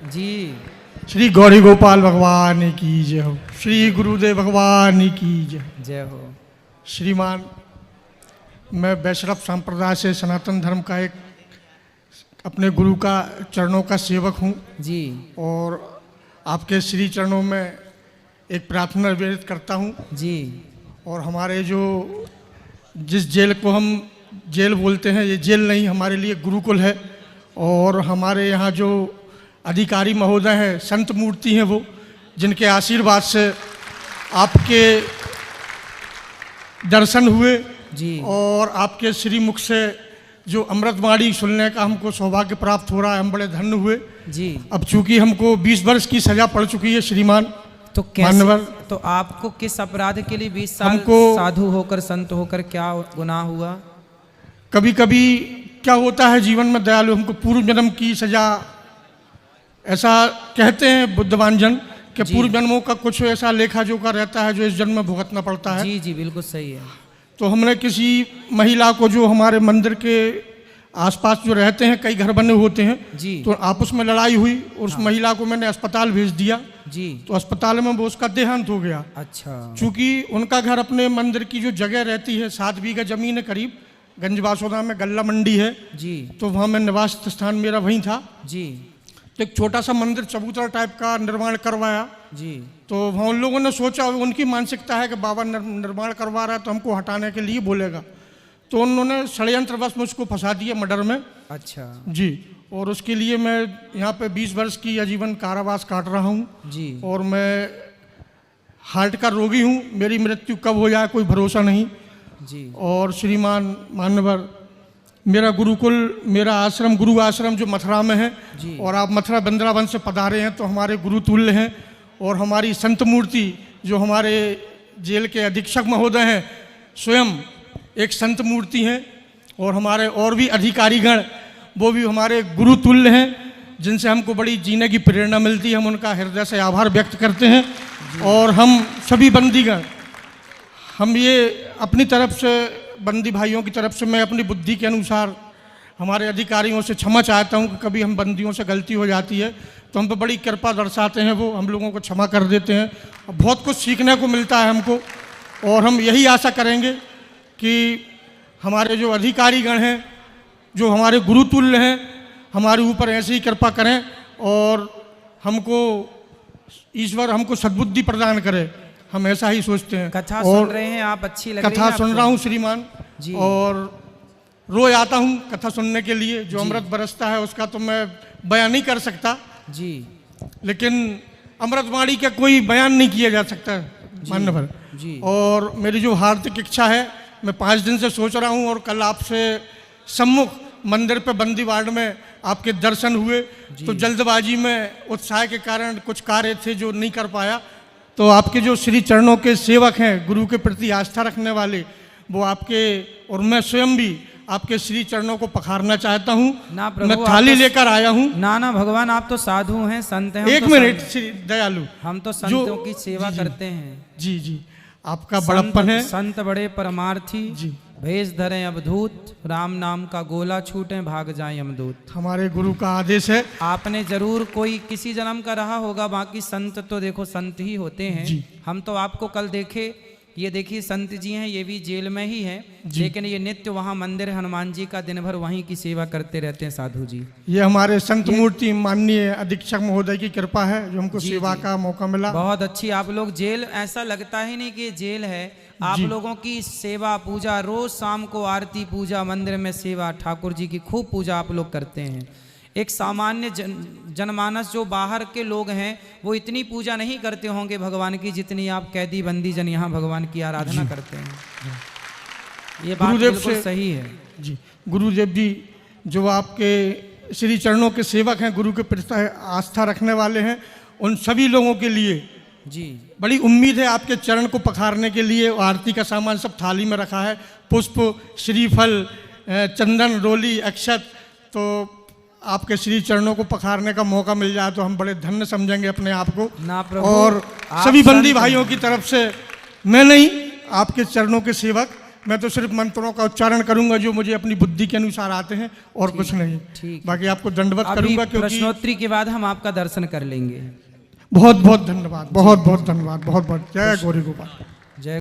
जी। श्री गौरी गोपाल भगवान की जय हो। श्री गुरुदेव भगवान की जय जय हो। श्रीमान, मैं वैष्णव संप्रदाय से सनातन धर्म का एक अपने गुरु का चरणों का सेवक हूँ जी। और आपके श्री चरणों में एक प्रार्थना निवेदित करता हूँ जी। और हमारे जो जिस जेल को हम जेल बोलते हैं, ये जेल नहीं, हमारे लिए गुरुकुल है। और हमारे यहाँ जो अधिकारी महोदय हैं, संत मूर्ति हैं, वो जिनके आशीर्वाद से आपके दर्शन हुए जी। और आपके श्री मुख से जो अमृतवाणी सुनने का हमको सौभाग्य प्राप्त हो रहा है, हम बड़े धन्य हुए जी। अब चूंकि हमको 20 वर्ष की सजा पड़ चुकी है श्रीमान, तो मान्यवर, तो आपको किस अपराध के लिए 20 साल हमको साधु होकर संत होकर क्या गुनाह हुआ? कभी कभी क्या होता है जीवन में दयालु, हमको पूर्व जन्म की सजा, ऐसा कहते हैं बुद्धवान जन कि पूर्व जन्मों का कुछ ऐसा लेखा जोखा रहता है जो इस जन्म में भुगतना पड़ता है। जी जी, बिल्कुल सही है। तो हमने किसी महिला को, जो हमारे मंदिर के आसपास जो रहते हैं, कई घर बने होते हैं जी, तो आपस में लड़ाई हुई और उस महिला को मैंने अस्पताल भेज दिया जी। तो अस्पताल में वो उसका देहांत हो गया। अच्छा। चूंकि उनका घर अपने मंदिर की जो जगह रहती है, 7 बीघा जमीन है करीब, गंजबासोदा में गल्ला मंडी है जी। तो वहाँ मैं निवास स्थान मेरा वहीं था जी। तो एक छोटा सा मंदिर चबूतरा टाइप का निर्माण करवाया। जी। तो वहाँ उन लोगों ने सोचा, उनकी मानसिकता है कि बाबा निर्माण करवा रहा है तो हमको हटाने के लिए बोलेगा, तो उन्होंने षड्यंत्रवश मुझको फंसा दिया मर्डर में। अच्छा जी। और उसके लिए मैं यहाँ पे 20 वर्ष की आजीवन कारावास काट रहा हूँ जी। और मैं हार्ट का रोगी हूँ, मेरी मृत्यु कब हो जाए कोई भरोसा नहीं जी। और श्रीमान मान्यवर, मेरा गुरुकुल, मेरा आश्रम, गुरु आश्रम जो मथुरा में है जी। और आप मथुरा वृंदावन से पधारे हैं तो हमारे गुरु तुल्य हैं। और हमारी संत मूर्ति जो हमारे जेल के अधीक्षक महोदय हैं, स्वयं एक संत मूर्ति हैं और हमारे और भी अधिकारीगण, वो भी हमारे गुरु तुल्य हैं जिनसे हमको बड़ी जीने की प्रेरणा मिलती है। हम उनका हृदय से आभार व्यक्त करते हैं। और हम सभी बंदीगण, हम ये अपनी तरफ से, बंदी भाइयों की तरफ से, मैं अपनी बुद्धि के अनुसार हमारे अधिकारियों से क्षमा चाहता हूँ कि कभी हम बंदियों से गलती हो जाती है तो हम पे बड़ी कृपा दर्शाते हैं, वो हम लोगों को क्षमा कर देते हैं। बहुत कुछ सीखने को मिलता है हमको और हम यही आशा करेंगे कि हमारे जो अधिकारीगण हैं, जो हमारे गुरुतुल्य हैं, हमारे ऊपर ऐसे ही कृपा करें और हमको ईश्वर हमको सद्बुद्धि प्रदान करे, हम ऐसा ही सोचते हैं। कथा सुन रहे हैं आप, अच्छी लग रही है कथा सुन रहा हूँ श्रीमान जी। और रोज आता हूँ कथा सुनने के लिए। जो अमृत बरसता है उसका तो मैं बयान नहीं कर सकता जी, लेकिन अमृतवाणी का कोई बयान नहीं किया जा सकता मान्यवर जी। और मेरी जो हार्दिक इच्छा है, मैं 5 दिन से सोच रहा हूँ और कल आपसे सम्मुख मंदिर पे बंदी वार्ड में आपके दर्शन हुए तो जल्दबाजी में उत्साह के कारण कुछ कार्य थे जो नहीं कर पाया। तो आपके जो श्री चरणों के सेवक हैं, गुरु के प्रति आस्था रखने वाले, वो आपके और मैं स्वयं भी आपके श्री चरणों को पखारना चाहता हूँ। मैं थाली लेकर आया हूँ। ना ना भगवान, आप तो साधु हैं, संत हैं। एक मिनट श्री दयालु, हम तो संतों की सेवा करते हैं। जी जी, आपका बड़प्पन है। संत बड़े परमार्थी जी। भेष धरें अवधूत, राम नाम का गोला छूटें भाग जाएं यमदूत। हमारे गुरु का आदेश है। आपने जरूर कोई किसी जन्म का रहा होगा, बाकी संत तो देखो संत ही होते हैं। हम तो आपको कल देखे, ये देखिए संत जी हैं, ये भी जेल में ही हैं, लेकिन ये नित्य वहाँ मंदिर हनुमान जी का दिन भर वहीं की सेवा करते रहते हैं साधु जी। ये हमारे संत मूर्ति माननीय अधीक्षक महोदय की कृपा है जो हमको सेवा का मौका मिला। बहुत अच्छी। आप लोग जेल, ऐसा लगता ही नहीं कि ये जेल है। आप लोगों की सेवा पूजा, रोज शाम को आरती पूजा, मंदिर में सेवा, ठाकुर जी की खूब पूजा आप लोग करते हैं। एक सामान्य जनमानस जो बाहर के लोग हैं वो इतनी पूजा नहीं करते होंगे भगवान की जितनी आप कैदी बंदी जन यहाँ भगवान की आराधना करते हैं। ये बात बिल्कुल सही है जी। गुरुदेव जी जो आपके श्री चरणों के सेवक हैं, गुरु के प्रति आस्था रखने वाले हैं, उन सभी लोगों के लिए जी बड़ी उम्मीद है आपके चरण को पखारने के लिए। आरती का सामान सब थाली में रखा है, पुष्प, श्रीफल, चंदन, रोली, अक्षत। तो आपके श्री चरणों को पखारने का मौका मिल जाए तो हम बड़े धन्य समझेंगे अपने आप को। ना प्रभु, और सभी बंदी भाइयों की तरफ से मैं नहीं, आपके चरणों के सेवक मैं तो सिर्फ मंत्रों का उच्चारण करूंगा जो मुझे अपनी बुद्धि के अनुसार आते हैं और कुछ नहीं। ठीक। बाकी आपको दंडवत अभी करूंगा क्योंकि प्रश्नोत्तरी के बाद हम आपका दर्शन कर लेंगे। बहुत बहुत धन्यवाद, बहुत बहुत धन्यवाद, बहुत बहुत जय गौरी गोपाल।